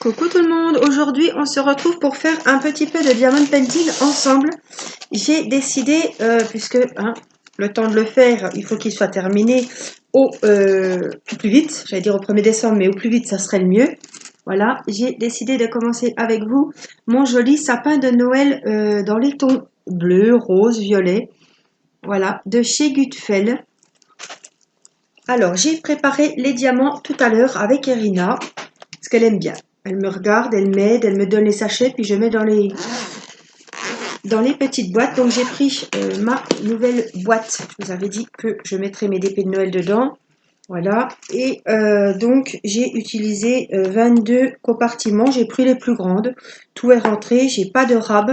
Coucou tout le monde, aujourd'hui on se retrouve pour faire un petit peu de diamond painting ensemble. J'ai décidé, puisque le temps de le faire, il faut qu'il soit terminé au plus vite, j'allais dire au 1er décembre, mais au plus vite ça serait le mieux. Voilà, j'ai décidé de commencer avec vous mon joli sapin de Noël dans les tons bleu, rose, violet. Voilà, de chez Gutfeld. Alors j'ai préparé les diamants tout à l'heure avec Irina, parce qu'elle aime bien. Elle me regarde, elle m'aide, elle me donne les sachets, puis je mets dans les petites boîtes. Donc j'ai pris ma nouvelle boîte. Je vous avais dit que je mettrais mes DP de Noël dedans. Voilà. Et donc j'ai utilisé 22 compartiments. J'ai pris les plus grandes. Tout est rentré. J'ai pas de rab.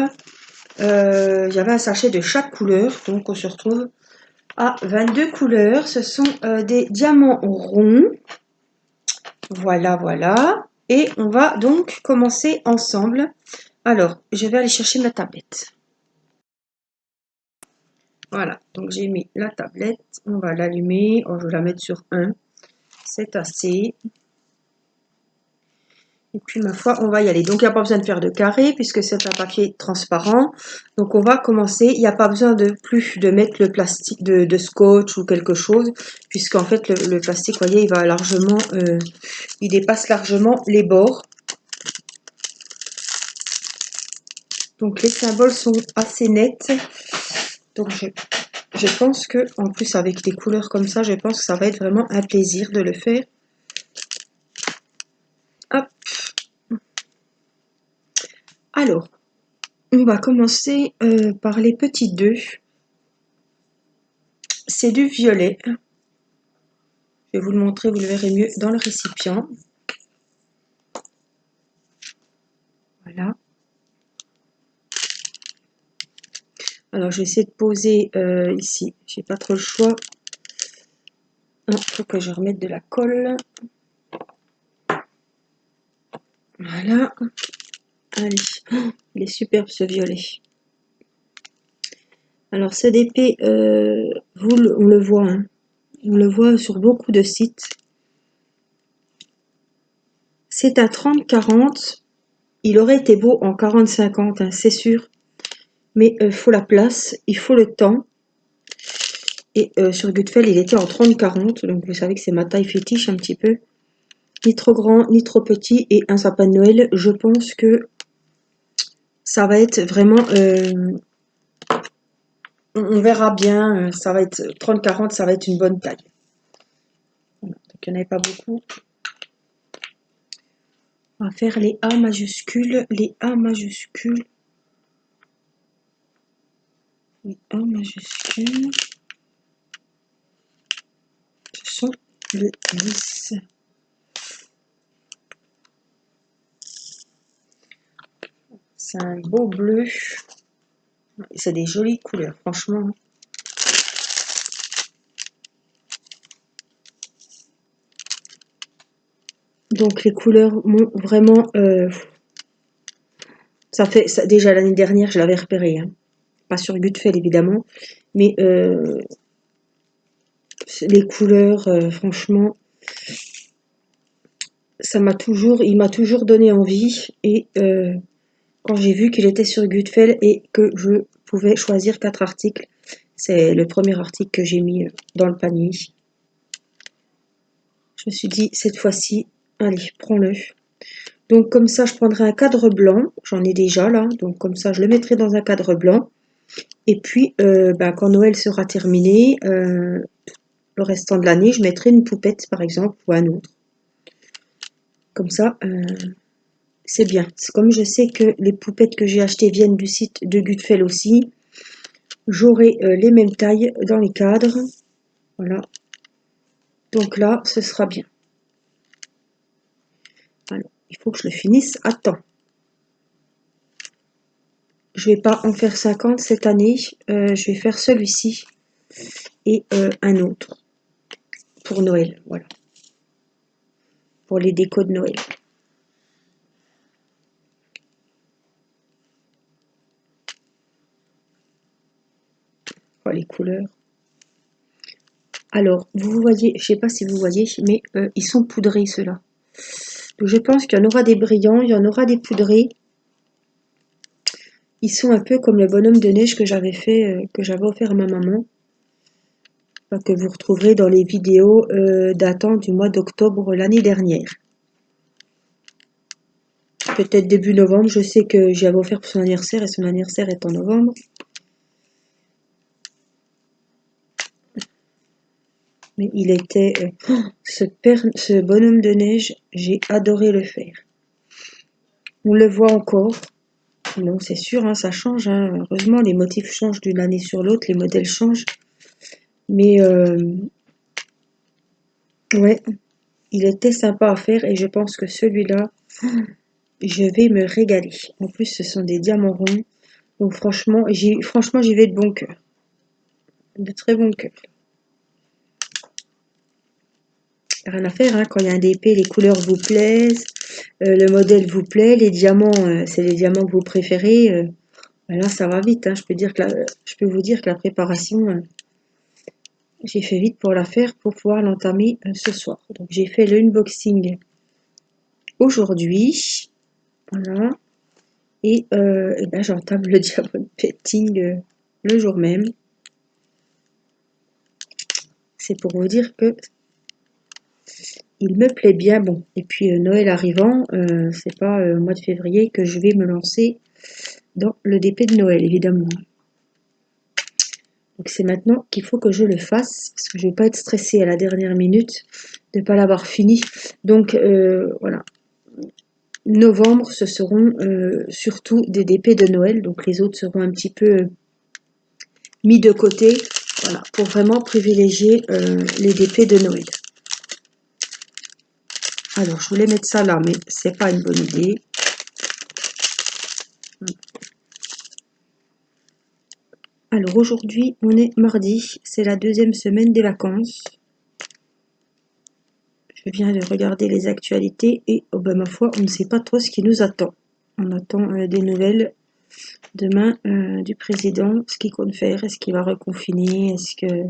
J'avais un sachet de chaque couleur. Donc on se retrouve à 22 couleurs. Ce sont des diamants ronds. Voilà, voilà. Et on va donc commencer ensemble. Alors, je vais aller chercher ma tablette. Voilà, donc j'ai mis la tablette. On va l'allumer. Oh, je vais la mettre sur 1. C'est assez. Et puis, ma foi, on va y aller. Donc, il n'y a pas besoin de faire de carré puisque c'est un papier transparent. Donc, on va commencer. Il n'y a pas besoin de plus de mettre le plastique de scotch ou quelque chose. Puisqu'en fait, le plastique, vous voyez, il va largement... il dépasse largement les bords. Donc les symboles sont assez nets. Donc je pense que, en plus avec des couleurs comme ça, je pense que ça va être vraiment un plaisir de le faire. Hop. Alors, on va commencer par les petits 2. C'est du violet. Je vais vous le montrer, vous le verrez mieux dans le récipient. Voilà. Alors, je vais essayer de poser ici. J'ai pas trop le choix. Il faut que je remette de la colle. Voilà. Allez. Oh, il est superbe ce violet. Alors, CDP, on le voit. Hein. On le voit sur beaucoup de sites. C'est un 30-40. Il aurait été beau en 40-50, hein, c'est sûr. Mais il faut la place, il faut le temps. Et sur Gutfeld, il était en 30-40. Donc vous savez que c'est ma taille fétiche un petit peu. Ni trop grand, ni trop petit. Et un sapin de Noël, je pense que ça va être vraiment... on verra bien. Ça va être 30-40, ça va être une bonne taille. Voilà, donc il n'y en avait pas beaucoup. On va faire les A majuscules. Les A majuscules. Les A majuscules. Ce sont le 10. C'est un beau bleu. C'est des jolies couleurs, franchement. Donc les couleurs m'ont vraiment... ça fait ça, déjà l'année dernière, je l'avais repéré. Hein. Pas sur Gutfeld évidemment. Mais les couleurs, franchement, il m'a toujours donné envie. Et quand j'ai vu qu'il était sur Gutfeld et que je pouvais choisir 4 articles, c'est le premier article que j'ai mis dans le panier. Je me suis dit, cette fois-ci, allez, prends-le. Donc comme ça, je prendrai un cadre blanc. J'en ai déjà là. Donc comme ça, je le mettrai dans un cadre blanc. Et puis, quand Noël sera terminé, le restant de l'année, je mettrai une poupette, par exemple, ou un autre. Comme ça, c'est bien. Comme je sais que les poupettes que j'ai achetées viennent du site de Gutfeld aussi, j'aurai les mêmes tailles dans les cadres. Voilà. Donc là, ce sera bien. Alors, il faut que je le finisse à temps. Je vais pas en faire 50 cette année. Je vais faire celui-ci et un autre pour Noël. Voilà. Pour les décos de Noël. Voilà les couleurs. Alors, vous voyez, je sais pas si vous voyez, mais ils sont poudrés ceux-là. Je pense qu'il y en aura des brillants, il y en aura des poudrés. Ils sont un peu comme le bonhomme de neige que j'avais fait, que j'avais offert à ma maman, que vous retrouverez dans les vidéos datant du mois d'octobre l'année dernière. Peut-être début novembre, je sais que j'avais offert pour son anniversaire et son anniversaire est en novembre. Mais il était... ce bonhomme de neige, j'ai adoré le faire. On le voit encore. Bon, c'est sûr, hein, ça change. Hein. Heureusement, les motifs changent d'une année sur l'autre, les modèles changent. Mais ouais, il était sympa à faire et je pense que celui-là, je vais me régaler. En plus, ce sont des diamants ronds. Donc franchement, j'y vais de bon cœur. De très bon cœur. Rien à faire, hein, quand il y a un DP, les couleurs vous plaisent, le modèle vous plaît, les diamants, c'est les diamants que vous préférez. Là, ça va vite. Hein. Je peux vous dire que la préparation, j'ai fait vite pour la faire pour pouvoir l'entamer ce soir. Donc j'ai fait le unboxing aujourd'hui. Voilà. Et ben, j'entame le diamond petting le jour même. C'est pour vous dire que il me plaît bien. Bon, et puis Noël arrivant, c'est pas au mois de février que je vais me lancer dans le DP de Noël, évidemment. Donc c'est maintenant qu'il faut que je le fasse, parce que je ne vais pas être stressée à la dernière minute de ne pas l'avoir fini. Donc voilà. Novembre, ce seront surtout des DP de Noël, donc les autres seront un petit peu mis de côté, voilà, pour vraiment privilégier les DP de Noël. Alors, je voulais mettre ça là, mais c'est pas une bonne idée. Alors, aujourd'hui, on est mardi, c'est la deuxième semaine des vacances. Je viens de regarder les actualités et, oh ben, ma foi, on ne sait pas trop ce qui nous attend. On attend des nouvelles demain du président, ce qu'il compte faire, est-ce qu'il va reconfiner, est-ce que...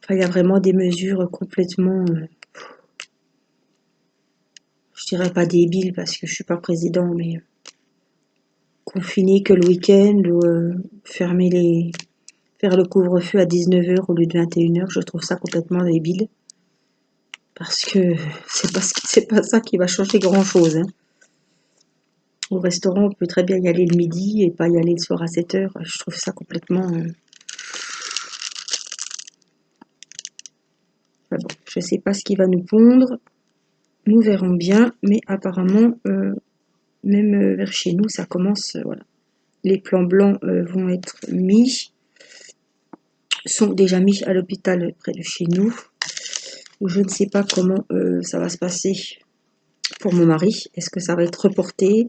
Enfin, il y a vraiment des mesures complètement... je dirais pas débiles parce que je suis pas président, mais confiner que le week-end ou faire le couvre-feu à 19h au lieu de 21h, je trouve ça complètement débile. Parce que c'est pas ça qui va changer grand-chose. Hein. Au restaurant, on peut très bien y aller le midi et pas y aller le soir à 7h. Je trouve ça complètement... Enfin bon, je sais pas ce qui va nous pondre. Nous verrons bien, mais apparemment, même vers chez nous, ça commence... voilà. Les plans blancs vont être mis, sont déjà mis à l'hôpital près de chez nous. Je ne sais pas comment ça va se passer pour mon mari. Est-ce que ça va être reporté?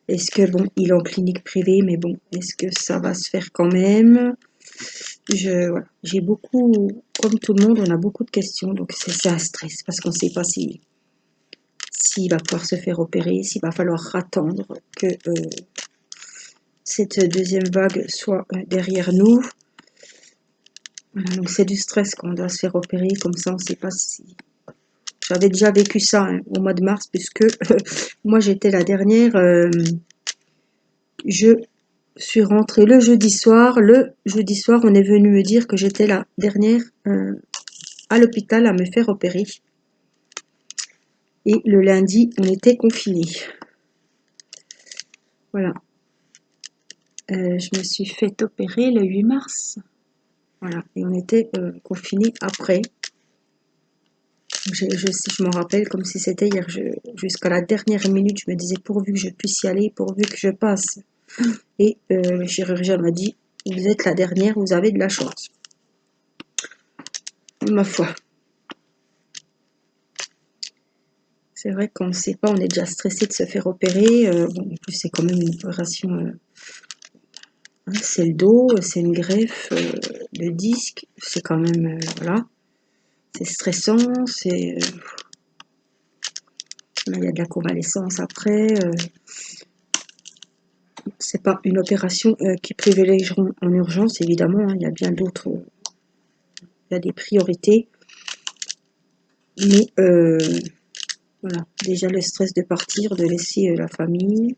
Est-ce que, bon, il est en clinique privée, mais bon, est-ce que ça va se faire quand même? Voilà. J'ai beaucoup, comme tout le monde, on a beaucoup de questions, donc c'est un stress, parce qu'on ne sait pas s'il va pouvoir se faire opérer, s'il va falloir attendre que cette deuxième vague soit derrière nous. Voilà, donc c'est du stress quand on doit se faire opérer, comme ça on ne sait pas si... J'avais déjà vécu ça hein, au mois de mars, puisque moi j'étais la dernière. Je suis rentrée le jeudi soir. Le jeudi soir, on est venu me dire que j'étais la dernière à l'hôpital à me faire opérer. Et le lundi, on était confinés. Voilà. Je me suis fait opérer le 8 mars. Voilà. Et on était confinés après. Je m'en rappelle comme si c'était hier. Jusqu'à la dernière minute, je me disais pourvu que je puisse y aller, pourvu que je passe. Et le chirurgien m'a dit, vous êtes la dernière, vous avez de la chance. Ma foi. C'est vrai qu'on ne sait pas, on est déjà stressé de se faire opérer. Bon, en plus, c'est quand même une opération. Hein, c'est le dos, c'est une greffe de disque. C'est quand même, voilà. C'est stressant, c'est... là, il y a de la convalescence après. C'est pas une opération qui privilégieront en urgence, évidemment. Hein, il y a bien d'autres... il y a des priorités. Mais Voilà, déjà le stress de partir, de laisser la famille,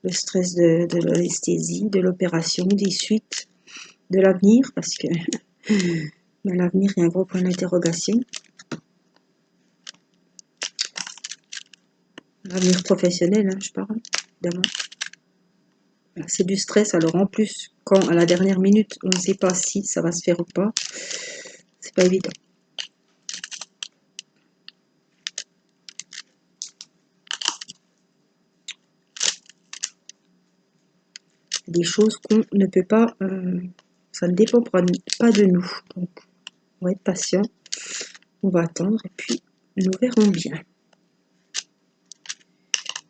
le stress de l'anesthésie, de l'opération, des suites, de l'avenir, parce que ben, l'avenir est un gros point d'interrogation. L'avenir professionnel, hein, je parle, évidemment. C'est du stress, alors en plus, quand à la dernière minute, on ne sait pas si ça va se faire ou pas, c'est pas évident. Des choses qu'on ne peut pas, ça ne dépend pas de nous. Donc, on va être patient, on va attendre et puis nous verrons bien.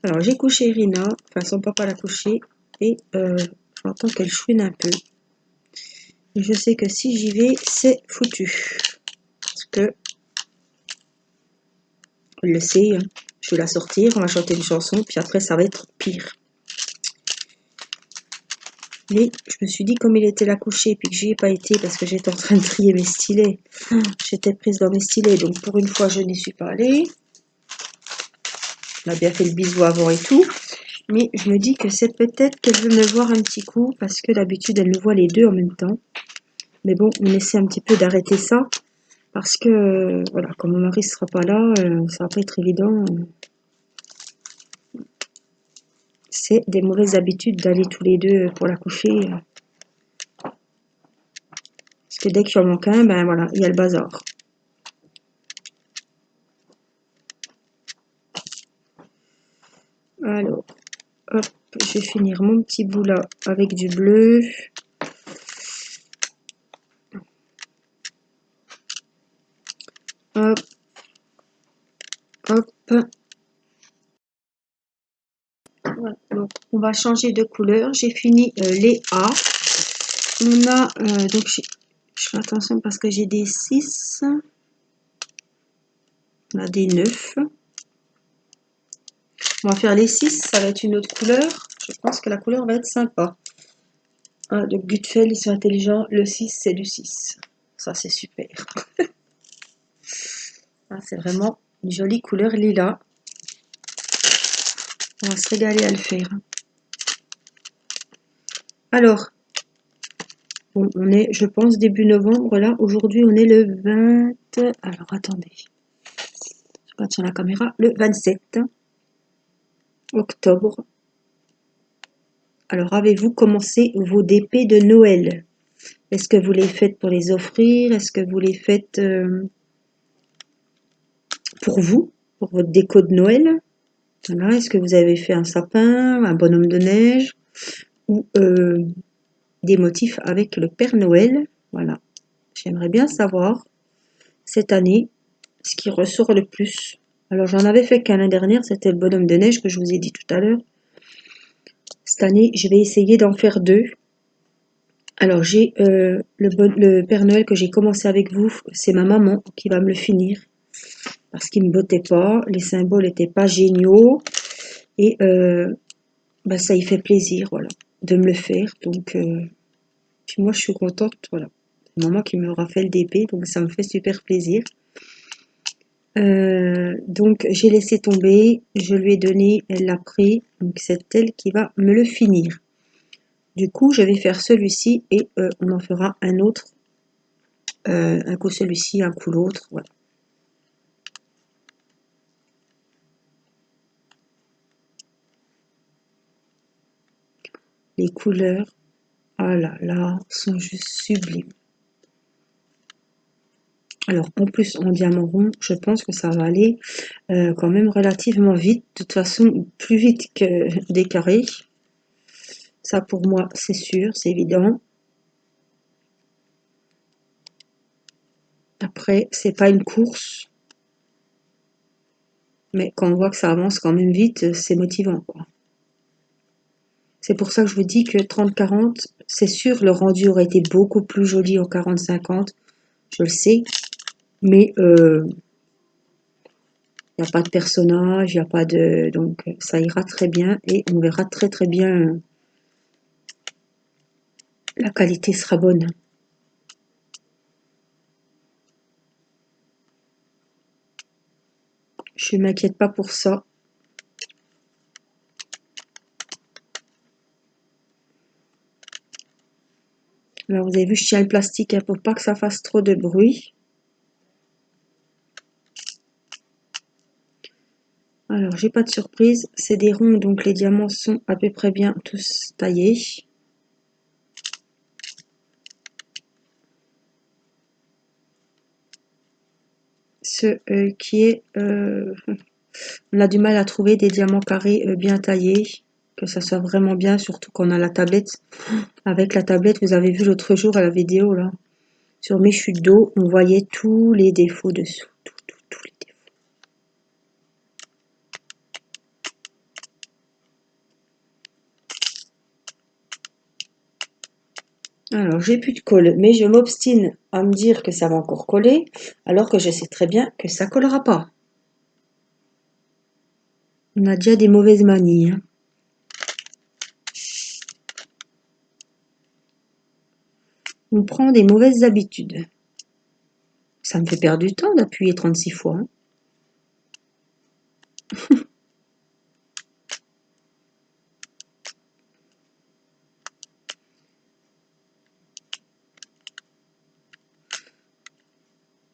Alors, j'ai couché Irina, enfin son papa l'a couché et j'entends qu'elle chouine un peu. Et je sais que si j'y vais, c'est foutu. Parce que, elle le sait, hein, je vais la sortir, on va chanter une chanson, puis après ça va être pire. Mais je me suis dit, comme il était là couché, puis que j'y ai pas été parce que j'étais en train de trier mes stylets, j'étais prise dans mes stylets, donc pour une fois, je n'y suis pas allée. On a bien fait le bisou avant et tout. Mais je me dis que c'est peut-être qu'elle veut me voir un petit coup, parce que d'habitude, elle nous voit les deux en même temps. Mais bon, on essaie un petit peu d'arrêter ça, parce que, voilà, comme mon mari ne sera pas là, ça va pas être évident. C'est des mauvaises habitudes d'aller tous les deux pour la coucher. Parce que dès qu'il en manque un, ben voilà, il y a le bazar. Alors, hop, je vais finir mon petit bout là avec du bleu. Hop, hop. Voilà. Donc, on va changer de couleur. J'ai fini les A. On a, donc, je fais attention parce que j'ai des 6. On a des 9. On va faire les 6. Ça va être une autre couleur. Je pense que la couleur va être sympa. Donc, Gutfeld, ils sont intelligents. Le 6, c'est du 6. Ça, c'est super. C'est vraiment une jolie couleur lilas. On va se régaler à le faire. Alors, bon, on est, je pense, début novembre. Là, aujourd'hui, on est le 20... Alors, attendez. Je regarde sur la caméra. Le 27 octobre. Alors, avez-vous commencé vos DP de Noël? Est-ce que vous les faites pour les offrir? Est-ce que vous les faites pour vous? Pour votre déco de Noël? Voilà. Est-ce que vous avez fait un sapin, un bonhomme de neige? Ou des motifs avec le Père Noël? Voilà. J'aimerais bien savoir, cette année, ce qui ressort le plus. Alors, j'en avais fait qu'un l'année dernière, c'était le bonhomme de neige que je vous ai dit tout à l'heure. Cette année, je vais essayer d'en faire 2. Alors, j'ai le Père Noël que j'ai commencé avec vous, c'est ma maman qui va me le finir. Parce qu'il ne me bottait pas, les symboles n'étaient pas géniaux. Et bah, ça y fait plaisir, voilà, de me le faire. Donc, puis moi, je suis contente, voilà. C'est maman qui m'aura fait le DP, donc ça me fait super plaisir. Donc j'ai laissé tomber, je lui ai donné, elle l'a pris, donc c'est elle qui va me le finir. Du coup, je vais faire celui-ci et on en fera un autre, un coup celui-ci, un coup l'autre, voilà. Les couleurs, oh là là, sont juste sublimes. Alors en plus en diamant rond, je pense que ça va aller quand même relativement vite, de toute façon plus vite que des carrés. Ça pour moi c'est sûr, c'est évident. Après, c'est pas une course, mais quand on voit que ça avance quand même vite, c'est motivant, quoi. C'est pour ça que je vous dis que 30-40, c'est sûr, le rendu aurait été beaucoup plus joli en 40-50, je le sais, mais il n'y a pas de personnage, il n'y a pas de... Donc ça ira très bien et on verra très très bien, la qualité sera bonne. Je ne m'inquiète pas pour ça. Alors vous avez vu, je tiens le plastique hein, pour pas que ça fasse trop de bruit. Alors j'ai pas de surprise, c'est des ronds donc les diamants sont à peu près bien tous taillés. Ce qui est... on a du mal à trouver des diamants carrés bien taillés, que ça soit vraiment bien, surtout qu'on a la tablette. Avec la tablette, vous avez vu l'autre jour à la vidéo là, sur mes chutes d'eau, on voyait tous les défauts dessous. Tous les défauts. Alors, j'ai plus de colle, mais je m'obstine à me dire que ça va encore coller, alors que je sais très bien que ça collera pas. On a déjà des mauvaises manies. Hein. On prend des mauvaises habitudes. Ça me fait perdre du temps d'appuyer 36 fois. Hein.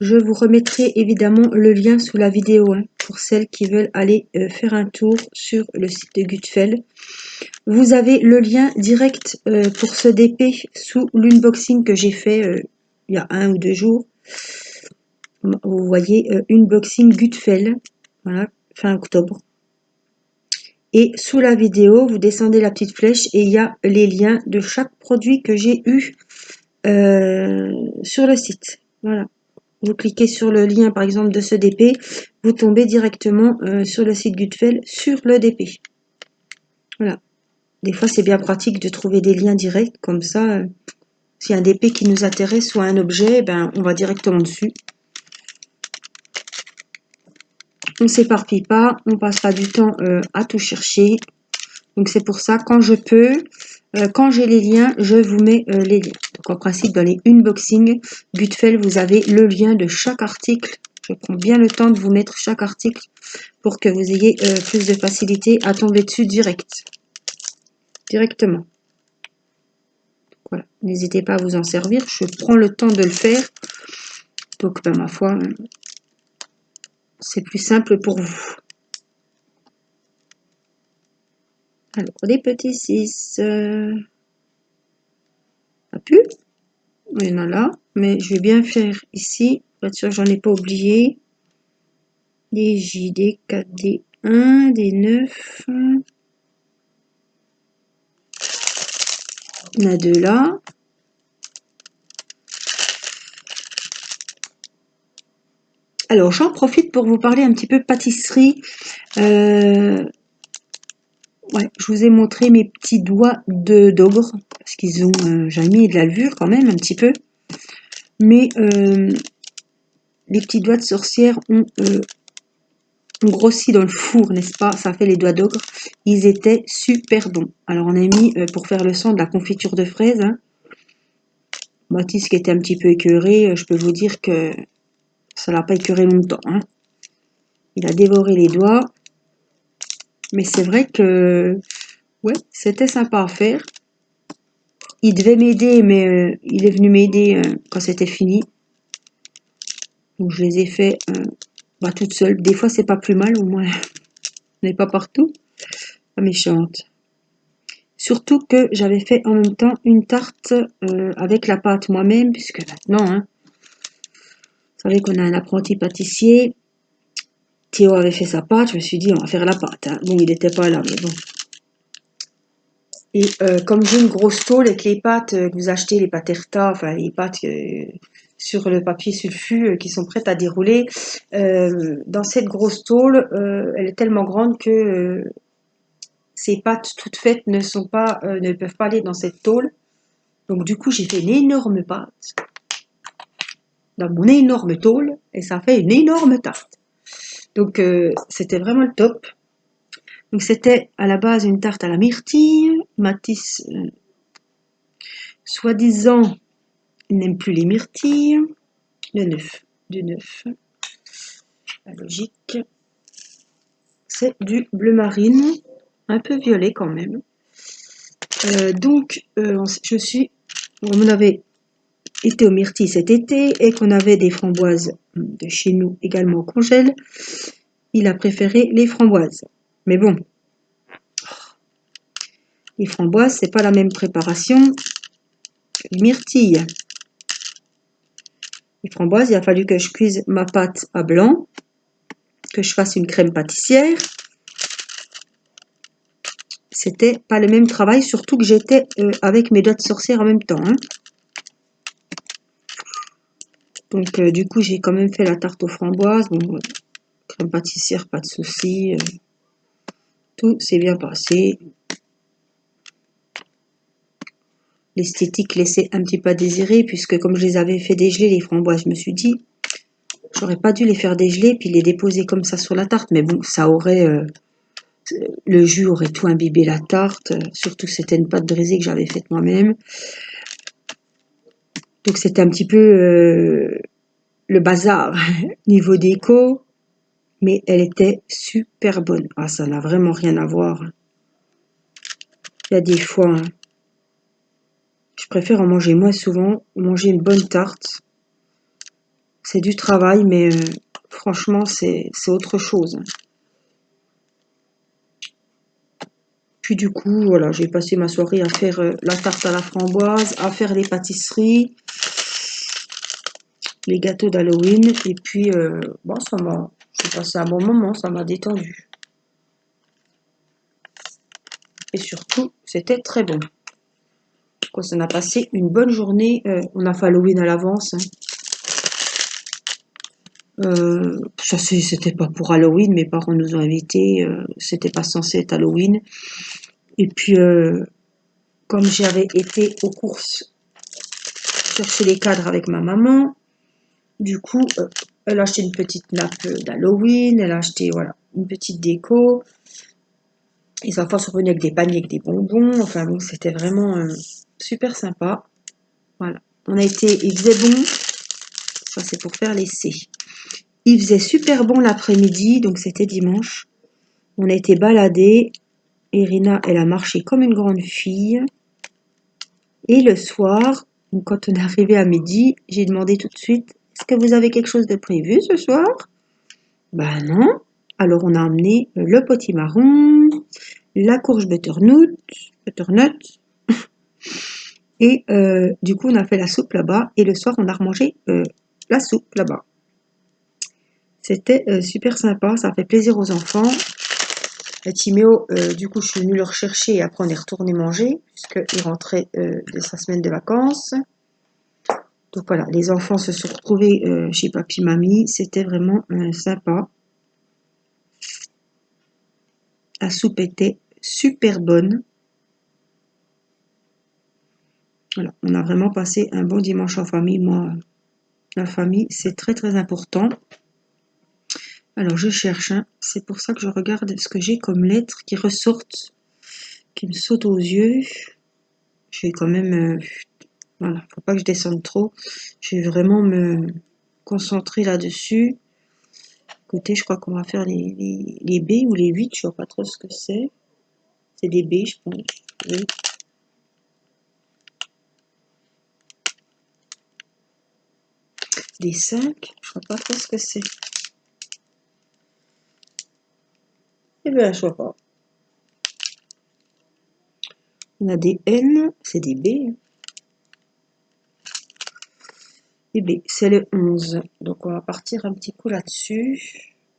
Je vous remettrai évidemment le lien sous la vidéo hein, pour celles qui veulent aller faire un tour sur le site de Gutfeld. Vous avez le lien direct pour ce DP sous l'unboxing que j'ai fait il y a 1 ou 2 jours. Vous voyez unboxing Gutfeld, voilà, fin octobre. Et sous la vidéo, vous descendez la petite flèche et il y a les liens de chaque produit que j'ai eu sur le site. Voilà. Vous cliquez sur le lien par exemple de ce DP, vous tombez directement sur le site Gutfeld sur le DP. Voilà. Des fois c'est bien pratique de trouver des liens directs comme ça. S'il y a un DP qui nous intéresse ou un objet, ben on va directement dessus. On s'éparpille pas, on passe pas du temps à tout chercher. Donc c'est pour ça quand je peux, quand j'ai les liens, je vous mets les liens. Donc en principe dans les unboxings Gutfeld, vous avez le lien de chaque article. Je prends bien le temps de vous mettre chaque article pour que vous ayez plus de facilité à tomber dessus directement. Voilà, n'hésitez pas à vous en servir. Je prends le temps de le faire. Donc ben, ma foi, c'est plus simple pour vous. Alors, des petits 6. Pas plus. Il y en a là. Mais je vais bien faire ici. Pour être sûr que j'en ai pas oublié. Des J, des 4, des 1, des 9. On a 2 là. Alors, j'en profite pour vous parler un petit peu pâtisserie. Ouais, je vous ai montré mes petits doigts d'ogre. Parce qu'ils ont, j'avais mis de la levure quand même, un petit peu. Mais les petits doigts de sorcière ont grossi dans le four, n'est-ce pas? Ça fait les doigts d'ogre. Ils étaient super bons. Alors, on a mis, pour faire le son, de la confiture de fraises. Hein. Mathis qui était un petit peu écœuré, je peux vous dire que ça l'a pas écœuré longtemps. Hein. Il a dévoré les doigts. Mais c'est vrai que ouais, c'était sympa à faire. Il devait m'aider, mais il est venu m'aider quand c'était fini. Donc je les ai fait toute seule. Des fois c'est pas plus mal, au moins on n'est pas partout. Pas méchante. Surtout que j'avais fait en même temps une tarte avec la pâte moi-même, puisque maintenant, hein, vous savez qu'on a un apprenti pâtissier. Théo avait fait sa pâte, je me suis dit on va faire la pâte. Hein. Bon, il n'était pas là, mais bon. Et comme j'ai une grosse tôle avec les pâtes que vous achetez, les pâtes Erta, enfin les pâtes sur le papier sulfu qui sont prêtes à dérouler, dans cette grosse tôle, elle est tellement grande que ces pâtes toutes faites ne peuvent pas aller dans cette tôle. Donc du coup, j'ai fait une énorme pâte dans mon énorme tôle et ça fait une énorme tarte. Donc c'était vraiment le top. Donc c'était à la base une tarte à la myrtille. Mathis, soi-disant, il n'aime plus les myrtilles. Le 9, du 9. La logique. c'est du bleu marine, un peu violet quand même. On avait été aux myrtilles cet été et qu'on avait des framboises de chez nous également au congèle. Il a préféré les framboises. Mais bon, les framboises, c'est pas la même préparation que les myrtilles. Les framboises, il a fallu que je cuise ma pâte à blanc, que je fasse une crème pâtissière. C'était pas le même travail, surtout que j'étais avec mes doigts de sorcière en même temps. Hein. Donc, du coup, j'ai quand même fait la tarte aux framboises. Bon, crème pâtissière, pas de souci. Tout s'est bien passé. L'esthétique laissait un petit peu à désirer, puisque comme je les avais fait dégeler, les framboises, je me suis dit, j'aurais pas dû les faire dégeler, puis les déposer comme ça sur la tarte. Mais bon, ça aurait... le jus aurait tout imbibé la tarte. Surtout que c'était une pâte brisée que j'avais faite moi-même. Donc, c'était un petit peu le bazar niveau déco. Mais elle était super bonne. Ah, ça n'a vraiment rien à voir. Il y a des fois, hein, je préfère en manger moins souvent, manger une bonne tarte. C'est du travail, mais franchement, c'est autre chose. Puis du coup, voilà, j'ai passé ma soirée à faire la tarte à la framboise, à faire les pâtisseries, les gâteaux d'Halloween. Et puis, bon, j'ai passé un bon moment, ça m'a détendu. Et surtout, c'était très bon. On a passé une bonne journée. On a fait Halloween à l'avance. Hein. Ça c'était pas pour Halloween, mes parents nous ont invités, c'était pas censé être Halloween. Et puis comme j'avais été aux courses chercher les cadres avec ma maman, du coup elle a acheté une petite nappe d'Halloween, elle a acheté voilà une petite déco. Les enfants sont venus avec des paniers avec des bonbons, enfin bon c'était vraiment super sympa. Voilà, il faisait bon, ça c'est pour faire l'essai. Il faisait super bon l'après-midi, donc c'était dimanche. On a été baladés. Irina, elle a marché comme une grande fille. Et le soir, quand on est arrivé à midi, j'ai demandé tout de suite, est-ce que vous avez quelque chose de prévu ce soir? Ben non. Alors on a emmené le potimarron, la courge butternut, et du coup on a fait la soupe là-bas. Et le soir on a remangé la soupe là-bas. C'était super sympa, ça fait plaisir aux enfants. Timéo, du coup, je suis venue le rechercher et après on est retourné manger puisqu'il rentrait de sa semaine de vacances. Donc voilà, les enfants se sont retrouvés chez papy, mamie. C'était vraiment sympa. La soupe était super bonne. Voilà, on a vraiment passé un bon dimanche en famille. Moi, la famille, c'est très très important. Alors je cherche, hein. C'est pour ça que je regarde ce que j'ai comme lettres qui ressortent, qui me sautent aux yeux. Je vais quand même... voilà, faut pas que je descende trop. Je vais vraiment me concentrer là-dessus. Écoutez, je crois qu'on va faire les B ou les 8, je vois pas trop ce que c'est. C'est des B, je pense. Oui. Des 5, je vois pas trop ce que c'est. Eh bien, je vois pas. On a des N, c'est des B. Des B, c'est le 11. Donc, on va partir un petit coup là-dessus.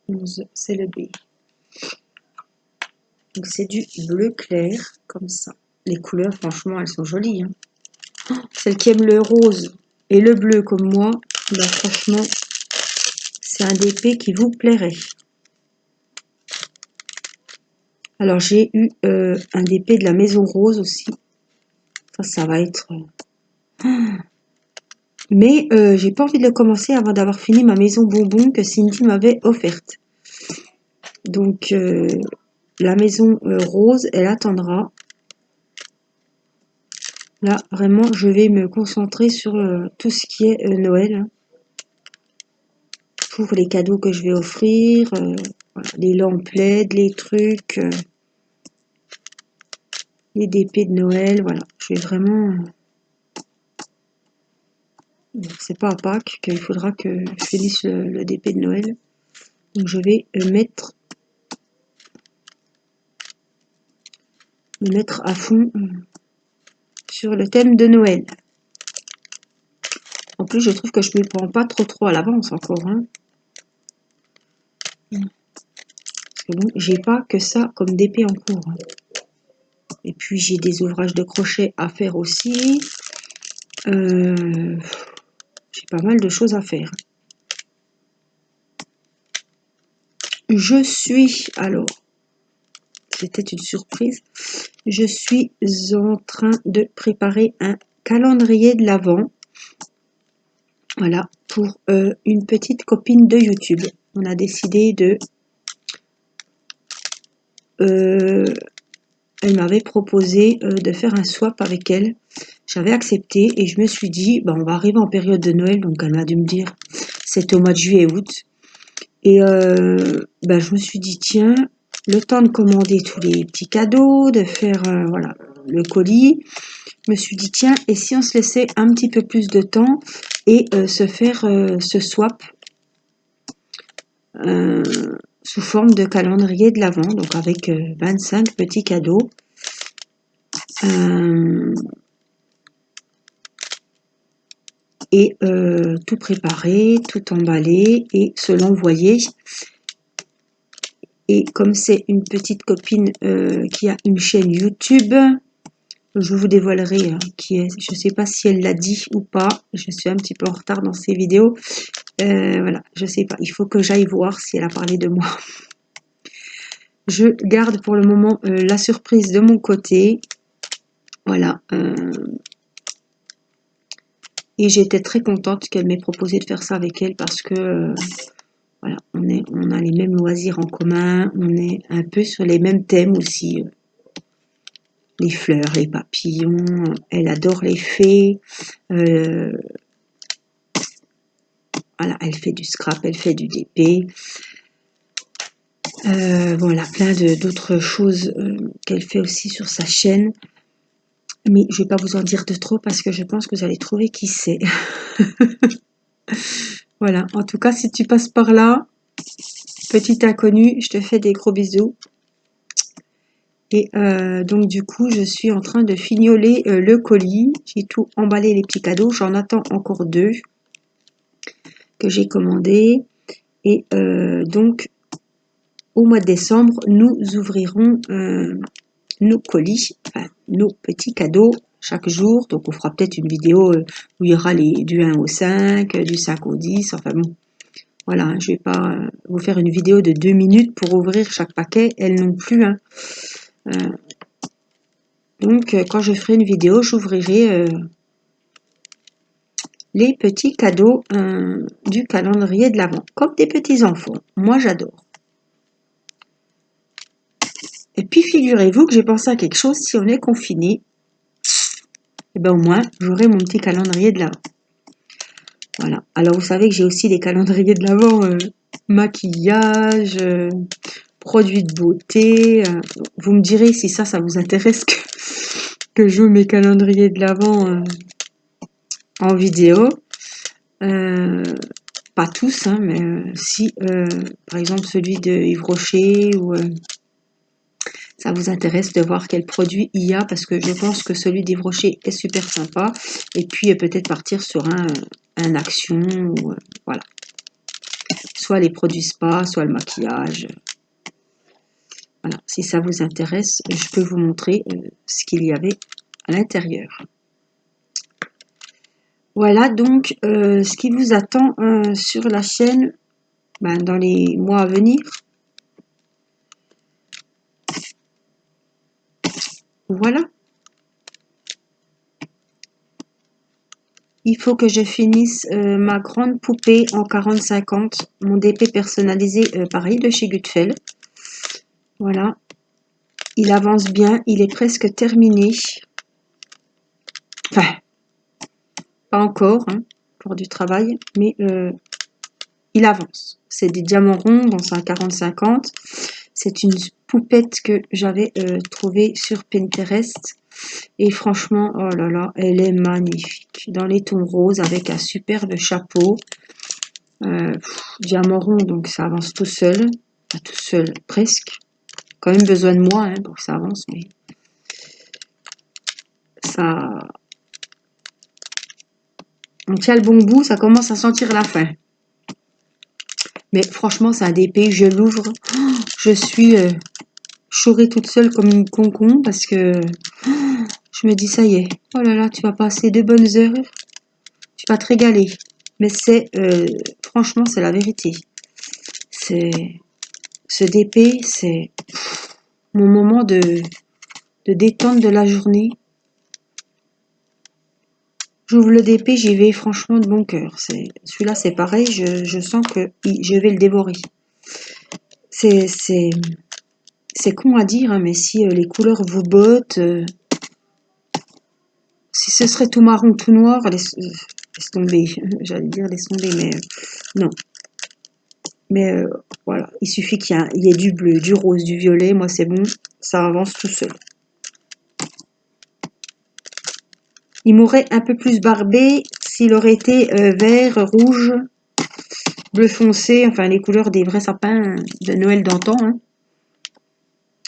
11, c'est le B. Donc, c'est du bleu clair, comme ça. Les couleurs, franchement, elles sont jolies. Hein. Oh, celle qui aime le rose et le bleu comme moi, bah, franchement, c'est un DP qui vous plairait. Alors, j'ai eu un DP de la Maison Rose aussi. Ça va être... Mais j'ai pas envie de le commencer avant d'avoir fini ma maison bonbon que Cindy m'avait offerte. Donc, la maison rose, elle attendra. Là, vraiment, je vais me concentrer sur tout ce qui est Noël. Pour les cadeaux que je vais offrir. voilà, les lampes LED, les trucs, les DP de Noël, voilà. Je vais vraiment... c'est pas à Pâques qu'il faudra que je finisse le DP de Noël. Donc je vais me mettre à fond sur le thème de Noël. En plus, je trouve que je ne me prends pas trop à l'avance encore. Hein. Parce que bon, j'ai pas que ça comme DP en cours. Hein. Et puis j'ai des ouvrages de crochet à faire aussi. J'ai pas mal de choses à faire. Je suis, alors, c'était une surprise, je suis en train de préparer un calendrier de l'Avent. Voilà, pour une petite copine de YouTube. On a décidé de... elle m'avait proposé de faire un swap avec elle. J'avais accepté et je me suis dit, bah, on va arriver en période de Noël, donc elle m'a dû me dire, c'était au mois de juillet-août. Et bah, je me suis dit, tiens, le temps de commander tous les petits cadeaux, de faire voilà, le colis, je me suis dit, tiens, et si on se laissait un petit peu plus de temps et se faire ce swap sous forme de calendrier de l'Avent, donc avec 25 petits cadeaux. Et tout préparer, tout emballer et se l'envoyer. Et comme c'est une petite copine qui a une chaîne YouTube, je vous dévoilerai qui est. Je ne sais pas si elle l'a dit ou pas. Je suis un petit peu en retard dans ces vidéos. Voilà, je ne sais pas. Il faut que j'aille voir si elle a parlé de moi. Je garde pour le moment la surprise de mon côté. Voilà. Et j'étais très contente qu'elle m'ait proposé de faire ça avec elle parce que voilà, on a les mêmes loisirs en commun, on est un peu sur les mêmes thèmes aussi. Les fleurs, les papillons, elle adore les fées. Voilà, elle fait du scrap, elle fait du DP. Voilà, plein d'autres choses qu'elle fait aussi sur sa chaîne. Mais je ne vais pas vous en dire de trop parce que je pense que vous allez trouver qui c'est. Voilà, en tout cas, si tu passes par là, petit inconnu, je te fais des gros bisous. Et donc du coup, je suis en train de fignoler le colis. J'ai tout emballé les petits cadeaux. J'en attends encore 2 que j'ai commandés. Et donc, au mois de décembre, nous ouvrirons nos colis, enfin nos petits cadeaux chaque jour. Donc on fera peut-être une vidéo où il y aura du 1 au 5, du 5 au 10. Enfin bon, voilà, hein, je ne vais pas vous faire une vidéo de 2 minutes pour ouvrir chaque paquet. Elles non plus, hein. Donc, quand je ferai une vidéo, j'ouvrirai les petits cadeaux du calendrier de l'Avent, comme des petits enfants. Moi, j'adore. Et puis, figurez-vous que j'ai pensé à quelque chose. Si on est confiné, et ben au moins, j'aurai mon petit calendrier de l'Avent. Voilà. Alors, vous savez que j'ai aussi des calendriers de l'Avent maquillage, produits de beauté. Vous me direz si ça vous intéresse que je joue mes calendriers de l'Avent en vidéo. Pas tous, hein, mais si, par exemple, celui de Yves Rocher, ou ça vous intéresse de voir quel produit il y a, parce que je pense que celui d'Yves Rocher est super sympa, et puis peut-être partir sur un action, ou, voilà. Soit les produits spa, soit le maquillage. Voilà, si ça vous intéresse, je peux vous montrer ce qu'il y avait à l'intérieur. Voilà donc ce qui vous attend sur la chaîne dans les mois à venir. Voilà. Il faut que je finisse ma grande poupée en 40-50, mon DP personnalisé, pareil, de chez Gutfeld. Voilà. Il avance bien, il est presque terminé. Enfin, pas encore, hein, pour du travail, mais il avance. C'est des diamants ronds, bon c'est un 40-50. C'est une poupette que j'avais trouvée sur Pinterest. Et franchement, oh là là, elle est magnifique. Dans les tons roses avec un superbe chapeau. Diamant rond, donc ça avance tout seul. Pas tout seul, presque. Quand même besoin de moi pour que ça avance, mais ça... On tient le bon bout, ça commence à sentir la fin. Mais franchement, c'est un DP, je l'ouvre. Je suis chourée toute seule comme une concon parce que je me dis, ça y est. Oh là là, tu vas passer de bonnes heures. Tu vas te régaler. Mais c'est, franchement, c'est la vérité. C'est, ce DP, c'est mon moment de détente de la journée. J'ouvre le DP, j'y vais franchement de bon cœur. Celui-là, c'est pareil, je sens que je vais le dévorer. C'est con à dire, hein, mais si les couleurs vous bottent, si ce serait tout marron, tout noir, laisse tomber. J'allais dire laisse tomber, mais non. Mais voilà, il suffit qu'il y ait du bleu, du rose, du violet. Moi, c'est bon, ça avance tout seul. Il m'aurait un peu plus barbé s'il aurait été vert, rouge, bleu foncé, enfin les couleurs des vrais sapins de Noël d'antan. Hein.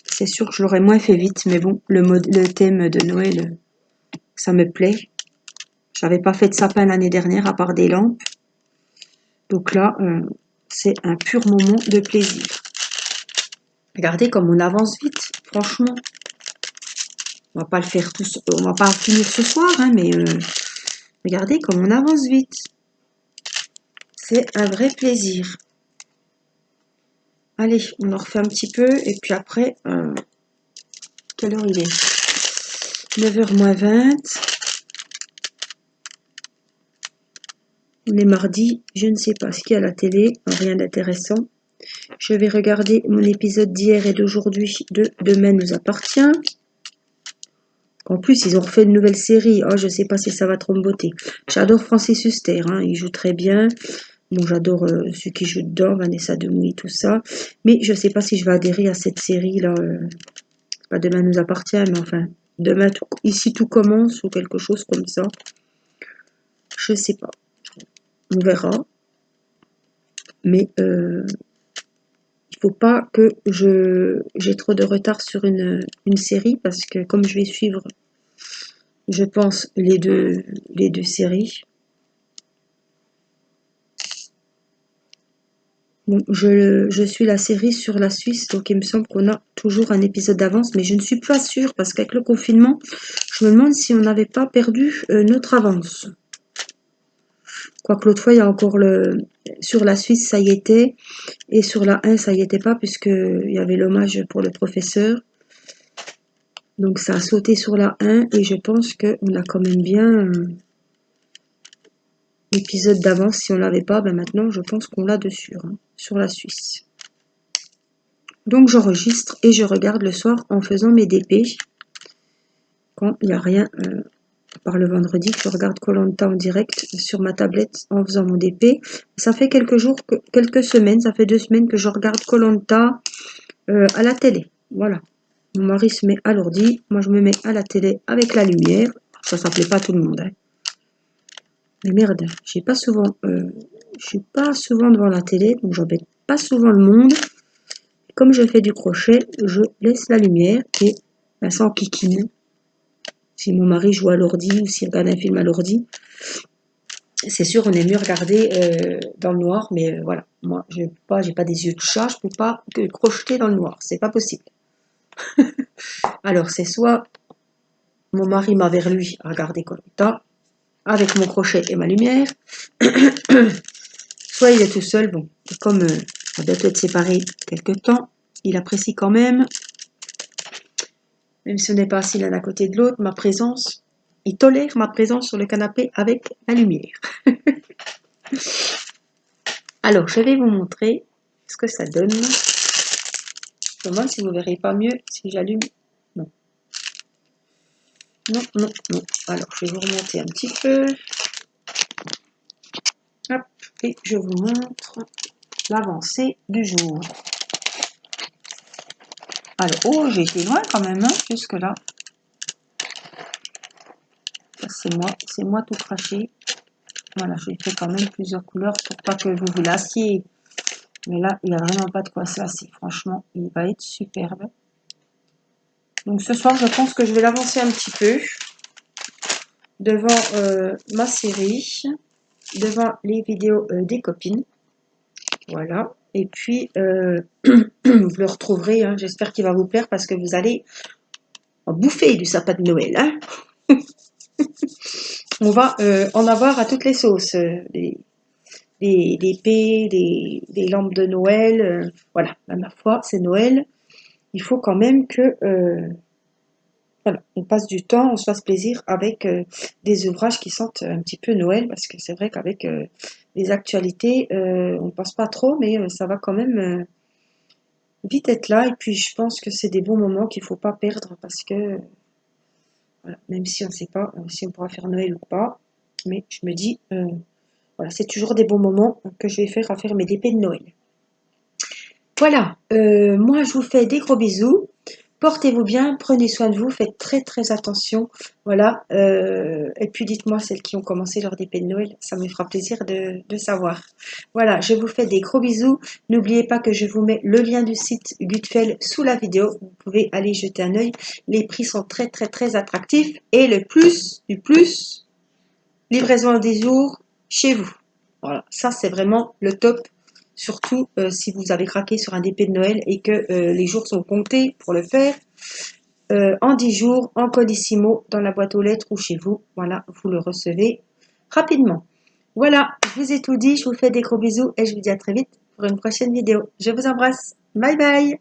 C'est sûr que je l'aurais moins fait vite, mais bon, le thème de Noël, ça me plaît. J'avais pas fait de sapin l'année dernière à part des lampes. Donc là, c'est un pur moment de plaisir. Regardez comme on avance vite, franchement. On va pas le faire tous, on va pas finir ce soir, hein, mais regardez comme on avance vite. C'est un vrai plaisir. Allez, on en refait un petit peu et puis après, quelle heure il est? 9h moins 20. On est mardi, je ne sais pas ce qu'il y a à la télé, rien d'intéressant. Je vais regarder mon épisode d'hier et d'aujourd'hui de Demain nous appartient. En plus, ils ont refait une nouvelle série. Oh, je sais pas si ça va trop me botter. J'adore Francis Huster, hein, il joue très bien. Bon, j'adore ceux qui jouent dedans, Vanessa Demouy, tout ça. Mais je sais pas si je vais adhérer à cette série-là. Pas Demain nous appartient, mais enfin, demain, ici tout commence ou quelque chose comme ça. Je sais pas. On verra. Mais il faut pas que j'ai trop de retard sur une série parce que comme je vais suivre, je pense, les deux séries. Bon, je suis la série sur la Suisse, donc il me semble qu'on a toujours un épisode d'avance, mais je ne suis pas sûre parce qu'avec le confinement, je me demande si on n'avait pas perdu notre avance. Quoique l'autre fois, il y a encore sur la Suisse, ça y était, et sur la 1, ça y était pas, puisqu'il y avait l'hommage pour le professeur. Donc ça a sauté sur la 1, et je pense qu'on a quand même bien l'épisode d'avance. Si on l'avait pas, ben maintenant, je pense qu'on l'a dessus, hein, sur la Suisse. Donc j'enregistre et je regarde le soir en faisant mes DP. Quand il n'y a rien, par le vendredi, je regarde Koh-Lanta en direct sur ma tablette en faisant mon DP. Ça fait quelques semaines, ça fait 2 semaines que je regarde Koh-Lanta à la télé. Voilà. Mon mari se met à l'ordi, moi je me mets à la télé avec la lumière. Ça plaît pas à tout le monde. Hein. Mais merde, je suis pas souvent devant la télé, donc j'embête pas souvent le monde. Comme je fais du crochet, je laisse la lumière et ça enquiquine. Si mon mari joue à l'ordi ou s'il regarde un film à l'ordi, c'est sûr, on est mieux regarder dans le noir, mais voilà. Moi, j'ai pas des yeux de chat, je peux pas crocheter dans le noir, c'est pas possible. Alors, c'est soit mon mari m'a vers lui à regarder Koh-Lanta avec mon crochet et ma lumière, soit il est tout seul, bon, comme on doit être séparés quelque temps, il apprécie quand même si on n'est pas assis l'un à côté de l'autre, ma présence, il tolère ma présence sur le canapé avec la lumière. Alors, je vais vous montrer ce que ça donne. Je me demande si vous ne verrez pas mieux si j'allume. Non. Non, non, non. Alors, je vais vous remonter un petit peu. Hop. et je vous montre l'avancée du jour. Alors, oh, j'ai été loin quand même, hein, jusque là. C'est moi tout craché. Voilà, j'ai fait quand même plusieurs couleurs pour pas que vous vous lassiez. Mais là, il n'y a vraiment pas de quoi se lasser. Franchement, il va être superbe. Donc ce soir, je pense que je vais l'avancer un petit peu devant ma série, devant les vidéos des copines. Voilà. Et puis, vous le retrouverez. Hein, j'espère qu'il va vous plaire parce que vous allez en bouffer du sapin de Noël. Hein. On va en avoir à toutes les sauces. Des épées, des lampes de Noël. Voilà, ma foi, c'est Noël. Il faut quand même que voilà, on passe du temps, on se fasse plaisir avec des ouvrages qui sentent un petit peu Noël, parce que c'est vrai qu'avec les actualités, on ne pense pas trop, mais ça va quand même vite être là. Et puis je pense que c'est des bons moments qu'il ne faut pas perdre, parce que voilà, même si on ne sait pas si on pourra faire Noël ou pas, mais je me dis, voilà, c'est toujours des bons moments que je vais faire à faire mes épées de Noël. Voilà, moi je vous fais des gros bisous. Portez-vous bien, prenez soin de vous, faites très très attention. Voilà, et puis dites-moi celles qui ont commencé leur épée de Noël, ça me fera plaisir de savoir. Voilà, je vous fais des gros bisous. N'oubliez pas que je vous mets le lien du site Gutfeld sous la vidéo. Vous pouvez aller jeter un œil. Les prix sont très très très attractifs. Et le plus du plus, livraison à 10 jours chez vous. Voilà, ça c'est vraiment le top. Surtout si vous avez craqué sur un épée de Noël et que les jours sont comptés pour le faire. En 10 jours, en colissimo, dans la boîte aux lettres ou chez vous. Voilà, vous le recevez rapidement. Voilà, je vous ai tout dit. Je vous fais des gros bisous et je vous dis à très vite pour une prochaine vidéo. Je vous embrasse. Bye bye.